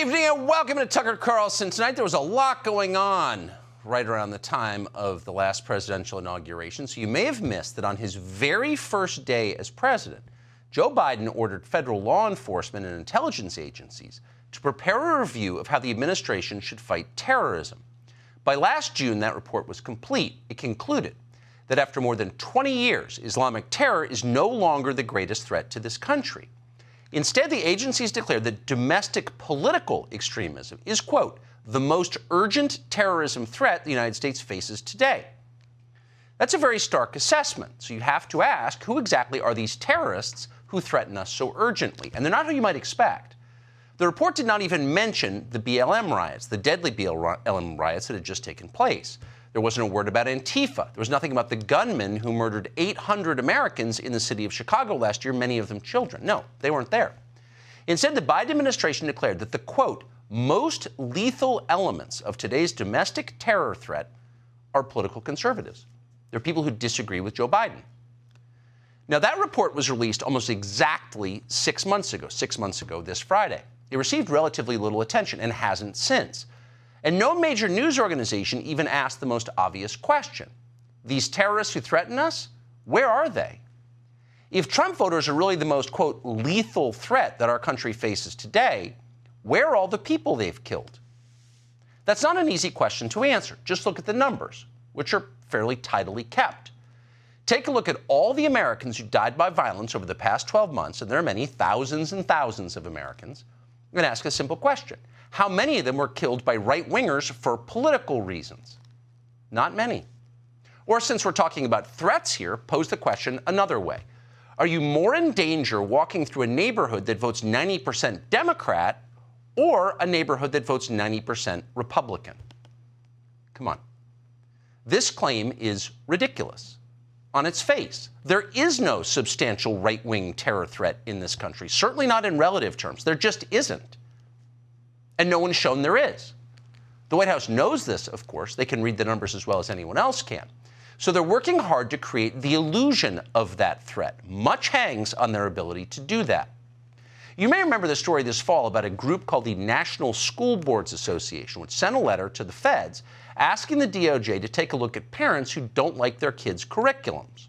evening and welcome to Tucker Carlson Tonight. There was a lot going on right around the time of the last presidential inauguration, so you may have missed that on his very first day as president, Joe Biden ordered federal law enforcement and intelligence agencies to prepare a review of how the administration should fight terrorism. By last June, that report was complete. It concluded that after more than 20 years, Islamic terror is no longer the greatest threat to this country. Instead, the agencies declared that domestic political extremism is, quote, the most urgent terrorism threat the United States faces today. That's a very stark assessment. So you have to ask, who exactly are these terrorists who threaten us so urgently? And they're not who you might expect. The report did not even mention the BLM riots, the deadly BLM riots that had just taken place. There wasn't a word about Antifa. There was nothing about the gunmen who murdered 800 Americans in the city of Chicago last year, many of them children. No, they weren't there. Instead, the Biden administration declared that the, quote, most lethal elements of today's domestic terror threat are political conservatives. They're people who disagree with Joe Biden. Now, that report was released almost exactly 6 months ago this Friday. It received relatively little attention and hasn't since. And no major news organization even asked the most obvious question. These terrorists who threaten us, where are they? If Trump voters are really the most, quote, lethal threat that our country faces today, where are all the people they've killed? That's not an easy question to answer. Just look at the numbers, which are fairly tidily kept. Take a look at all the Americans who died by violence over the past 12 months, and there are many, thousands and thousands of Americans. I'm going to ask a simple question. How many of them were killed by right-wingers for political reasons? Not many. Or since we're talking about threats here, pose the question another way. Are you more in danger walking through a neighborhood that votes 90% Democrat or a neighborhood that votes 90% Republican? Come on. This claim is ridiculous. On its face, there is no substantial right-wing terror threat in this country, certainly not in relative terms. There just isn't. And no one's shown there is. The White House knows this, of course. They can read the numbers as well as anyone else can. So they're working hard to create the illusion of that threat. Much hangs on their ability to do that. You may remember the story this fall about a group called the National School Boards Association, which sent a letter to the feds asking the DOJ to take a look at parents who don't like their kids' curriculums.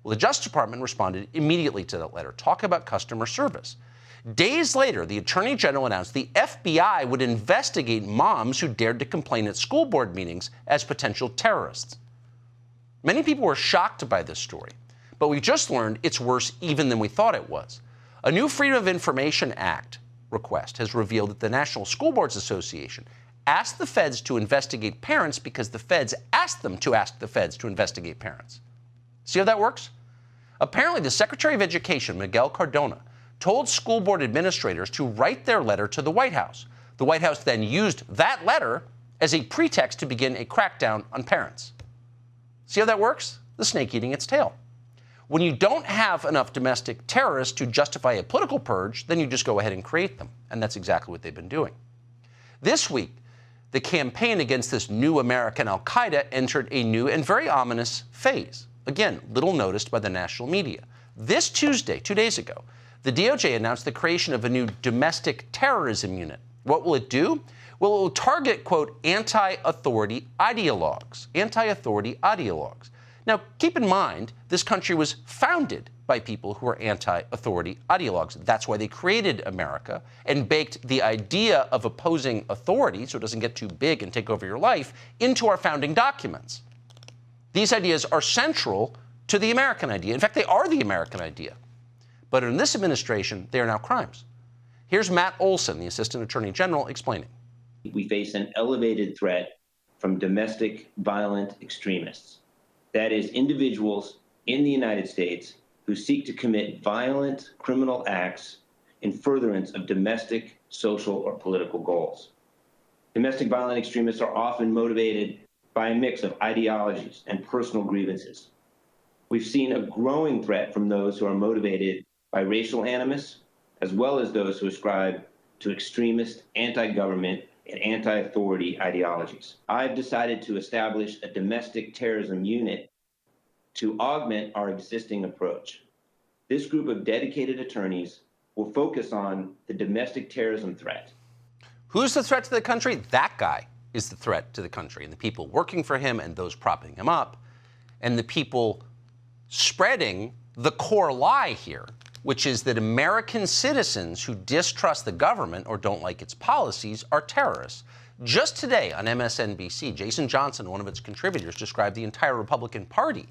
Well, the Justice Department responded immediately to that letter. Talk about customer service. Days later, the Attorney General announced the FBI would investigate moms who dared to complain at school board meetings as potential terrorists. Many people were shocked by this story, but we just learned it's worse even than we thought it was. A new Freedom of Information Act request has revealed that the National School Boards Association asked the feds to investigate parents because the feds asked them to ask the feds to investigate parents. See how that works? Apparently, the Secretary of Education, Miguel Cardona, told school board administrators to write their letter to the White House. The White House then used that letter as a pretext to begin a crackdown on parents. See how that works? The snake eating its tail. When you don't have enough domestic terrorists to justify a political purge, then you just go ahead and create them. And that's exactly what they've been doing. This week, the campaign against this new American al-Qaeda entered a new and very ominous phase. Again, little noticed by the national media. This Tuesday, 2 days ago, the DOJ announced the creation of a new domestic terrorism unit. What will it do? Well, it will target, quote, anti-authority ideologues. Anti-authority ideologues. Now, keep in mind, this country was founded by people who are anti-authority ideologues. That's why they created America and baked the idea of opposing authority, so it doesn't get too big and take over your life, into our founding documents. These ideas are central to the American idea. In fact, they are the American idea. But in this administration, they are now crimes. Here's Matt Olson, the Assistant Attorney General, explaining. We face an elevated threat from domestic violent extremists. That is, individuals in the United States who seek to commit violent criminal acts in furtherance of domestic, social, or political goals. Domestic violent extremists are often motivated by a mix of ideologies and personal grievances. We've seen a growing threat from those who are motivated by racial animus, as well as those who ascribe to extremist, anti-government, and anti-authority ideologies. I've decided to establish a domestic terrorism unit to augment our existing approach. This group of dedicated attorneys will focus on the domestic terrorism threat. Who's the threat to the country? That guy is the threat to the country, and the people working for him and those propping him up, and the people spreading the core lie here, which is that American citizens who distrust the government or don't like its policies are terrorists. Just today on MSNBC, Jason Johnson, one of its contributors, described the entire Republican Party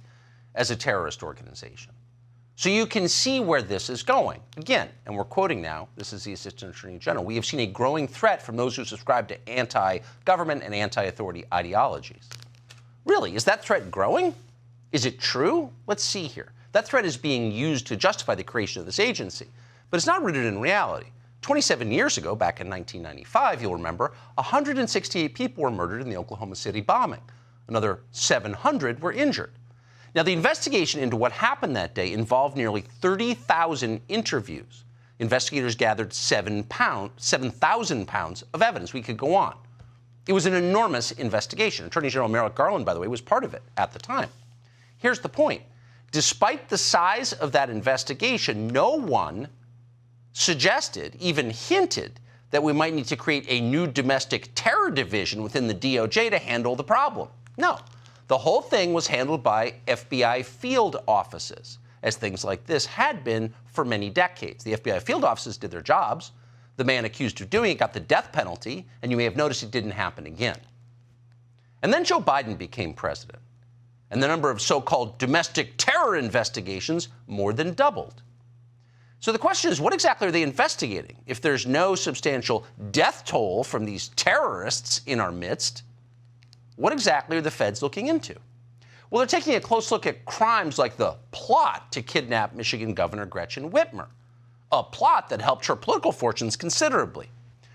as a terrorist organization. So you can see where this is going. Again, and we're quoting now, this is the Assistant Attorney General, we have seen a growing threat from those who subscribe to anti-government and anti-authority ideologies. Really, is that threat growing? Is it true? Let's see here. That threat is being used to justify the creation of this agency, but it's not rooted in reality. 27 years ago, back in 1995, you'll remember, 168 people were murdered in the Oklahoma City bombing. Another 700 were injured. Now, the investigation into what happened that day involved nearly 30,000 interviews. Investigators gathered 7,000 pounds of evidence. We could go on. It was an enormous investigation. Attorney General Merrick Garland, by the way, was part of it at the time. Here's the point. Despite the size of that investigation, no one suggested, even hinted, that we might need to create a new domestic terror division within the DOJ to handle the problem. No. The whole thing was handled by FBI field offices, as things like this had been for many decades. The FBI field offices did their jobs. The man accused of doing it got the death penalty, and you may have noticed it didn't happen again. And then Joe Biden became president, and the number of so-called domestic terror investigations more than doubled. So the question is, what exactly are they investigating? If there's no substantial death toll from these terrorists in our midst, what exactly are the feds looking into? Well, they're taking a close look at crimes like the plot to kidnap Michigan Governor Gretchen Whitmer, a plot that helped her political fortunes considerably.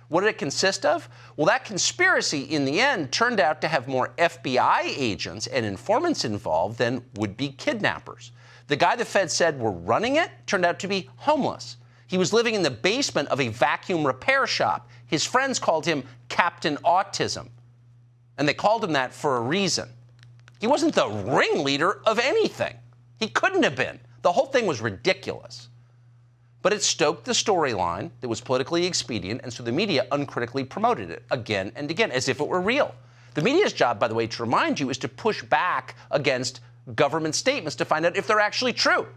What did it consist of? Well, that conspiracy, in the end, turned out to have more FBI agents and informants involved than would-be kidnappers. The guy the feds said were running it turned out to be homeless. He was living in the basement of a vacuum repair shop. His friends called him Captain Autism. And they called him that for a reason. He wasn't the ringleader of anything. He couldn't have been. The whole thing was ridiculous. But it stoked the storyline that was politically expedient, and so the media uncritically promoted it again and again, as if it were real. The media's job, by the way, to remind you, is to push back against government statements to find out if they're actually true.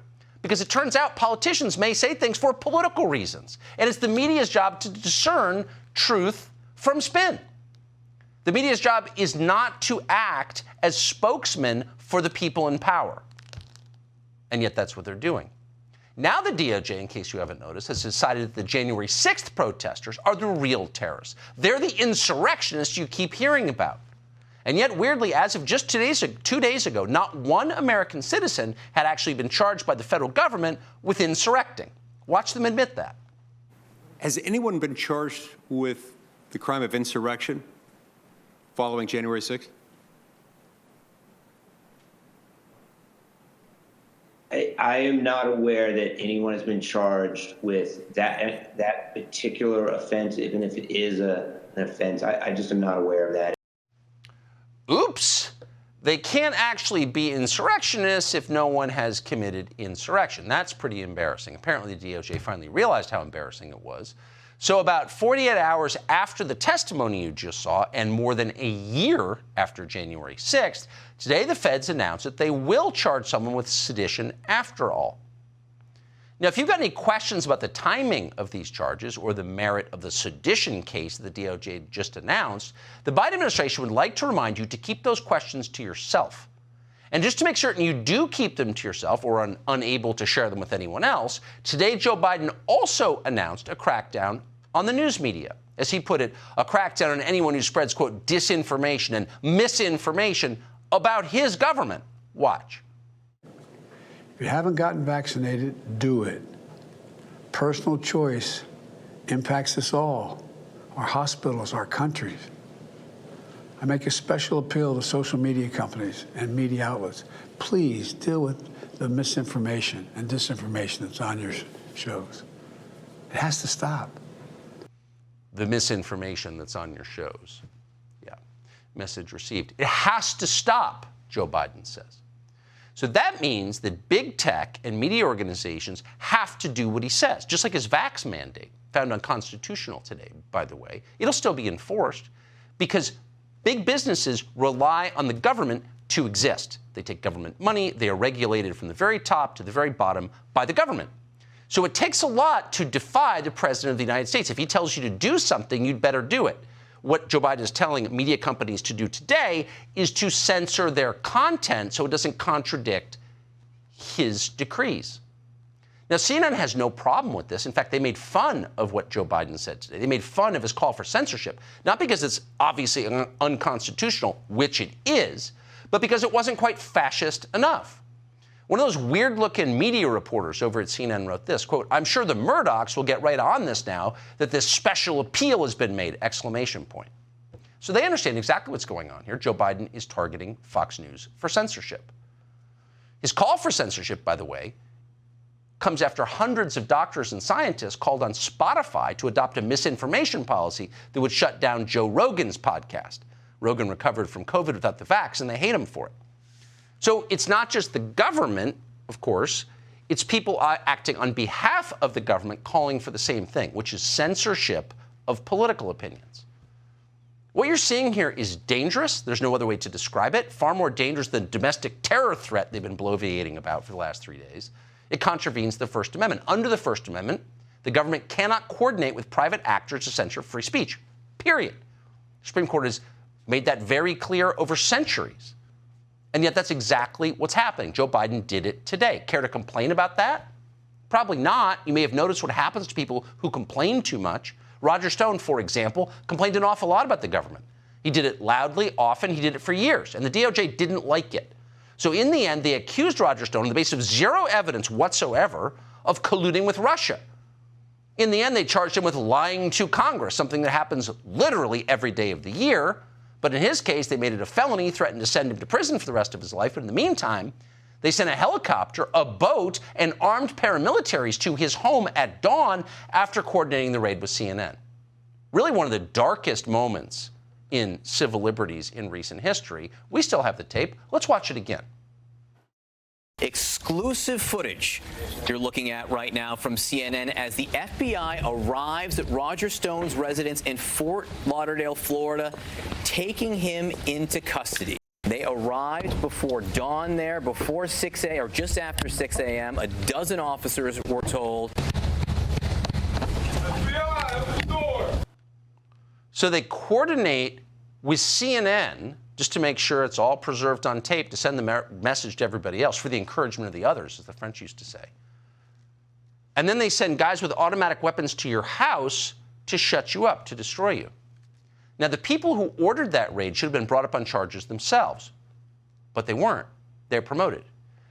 Because it turns out politicians may say things for political reasons. And it's the media's job to discern truth from spin. The media's job is not to act as spokesmen for the people in power. And yet that's what they're doing. Now the DOJ, in case you haven't noticed, has decided that the January 6th protesters are the real terrorists. They're the insurrectionists you keep hearing about. And yet, weirdly, as of just 2 days ago, not one American citizen had actually been charged by the federal government with insurrecting. Watch them admit that. Has anyone been charged with the crime of insurrection following January 6th? I am not aware that anyone has been charged with that particular offense, even if it is an offense. I just am not aware of that. Oops. They can't actually be insurrectionists if no one has committed insurrection. That's pretty embarrassing. Apparently, the DOJ finally realized how embarrassing it was. So about 48 hours after the testimony you just saw, and more than a year after January 6th, today the feds announced that they will charge someone with sedition after all. Now, if you've got any questions about the timing of these charges or the merit of the sedition case that the DOJ just announced, the Biden administration would like to remind you to keep those questions to yourself. And just to make certain you do keep them to yourself or are unable to share them with anyone else, today Joe Biden also announced a crackdown on the news media. As he put it, a crackdown on anyone who spreads, quote, disinformation and misinformation about his government. Watch. If you haven't gotten vaccinated, do it. Personal choice impacts us all, our hospitals, our countries. I make a special appeal to social media companies and media outlets. Please deal with the misinformation and disinformation that's on your shows. It has to stop. The misinformation that's on your shows. Yeah. Message received. It has to stop, Joe Biden says. So that means that big tech and media organizations have to do what he says, just like his vax mandate. found unconstitutional today, by the way. It'll still be enforced because big businesses rely on the government to exist. They take government money. They are regulated from the very top to the very bottom by the government. So it takes a lot to defy the president of the United States. If he tells you to do something, you'd better do it. What Joe Biden is telling media companies to do today is to censor their content so it doesn't contradict his decrees. Now, CNN has no problem with this. In fact, they made fun of what Joe Biden said today. They made fun of his call for censorship, not because it's obviously unconstitutional, which it is, but because it wasn't quite fascist enough. One of those weird-looking media reporters over at CNN wrote this, quote, "I'm sure the Murdochs will get right on this now that this special appeal has been made, exclamation point." So they understand exactly what's going on here. Joe Biden is targeting Fox News for censorship. His call for censorship, by the way, comes after hundreds of doctors and scientists called on Spotify to adopt a misinformation policy that would shut down Joe Rogan's podcast. Rogan recovered from COVID without the vax, and they hate him for it. So it's not just the government, of course, it's people acting on behalf of the government calling for the same thing, which is censorship of political opinions. What you're seeing here is dangerous. There's no other way to describe it. Far more dangerous than domestic terror threat they've been bloviating about for the last 3 days. It contravenes the First Amendment. Under the First Amendment, the government cannot coordinate with private actors to censor free speech, period. The Supreme Court has made that very clear over centuries. And yet that's exactly what's happening. Joe Biden did it today. Care to complain about that? Probably not. You may have noticed what happens to people who complain too much. Roger Stone, for example, complained an awful lot about the government. He did it loudly, often. He did it for years. And the DOJ didn't like it. So in the end, they accused Roger Stone on the basis of zero evidence whatsoever of colluding with Russia. In the end, they charged him with lying to Congress, something that happens literally every day of the year. But in his case, they made it a felony, threatened to send him to prison for the rest of his life. But in the meantime, they sent a helicopter, a boat, and armed paramilitaries to his home at dawn after coordinating the raid with CNN. Really one of the darkest moments in civil liberties in recent history. We still have the tape. Let's watch it again. Exclusive footage you're looking at right now from CNN as the FBI arrives at Roger Stone's residence in Fort Lauderdale, Florida, taking him into custody. They arrived before dawn there, before 6 a.m. or just after 6 a.m. A dozen officers were told. So they coordinate with CNN just to make sure it's all preserved on tape to send the message to everybody else for the encouragement of the others, as the French used to say. And then they send guys with automatic weapons to your house to shut you up, to destroy you. Now, the people who ordered that raid should have been brought up on charges themselves, but they weren't. They're promoted.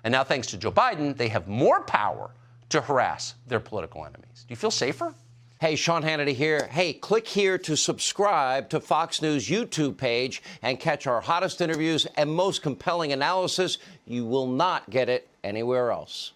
And now, thanks to Joe Biden, they have more power to harass their political enemies. Do you feel safer? Hey, Sean Hannity here. Hey, click here to subscribe to Fox News YouTube page and catch our hottest interviews and most compelling analysis. You will not get it anywhere else.